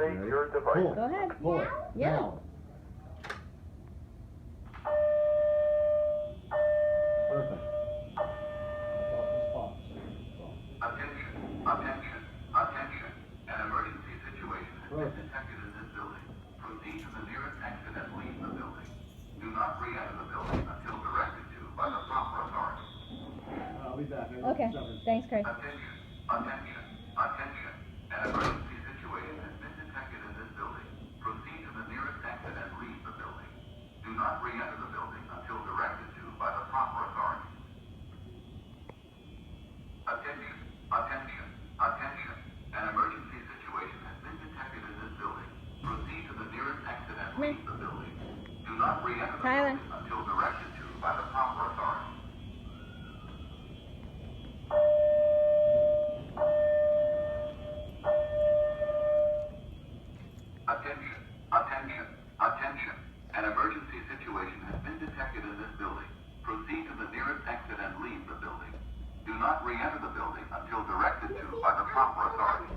Activate your device. Pull. Go ahead. Pull it. Yeah. Now. Perfect. Attention, attention, attention. An emergency situation has been detected in this building. Proceed to the nearest exit and leave the building. Do not re-enter the building until directed to by the proper authority. I'll be back. Okay. Thanks, Craig. Attention, attention, attention. An emergency situation has been detected in this building. Proceed to the nearest exit and leave the building. Do not re-enter the building until directed to by the proper authority. Attention, attention, attention. An emergency situation has been detected in this building. Proceed to the nearest exit and leave the building. Do not re-enter the Tyler. building until directed to by the proper authority. Attention, attention, attention. An emergency situation has been detected in this building. Proceed to the nearest exit and leave the building. Do not re-enter the building until directed to by the proper authority.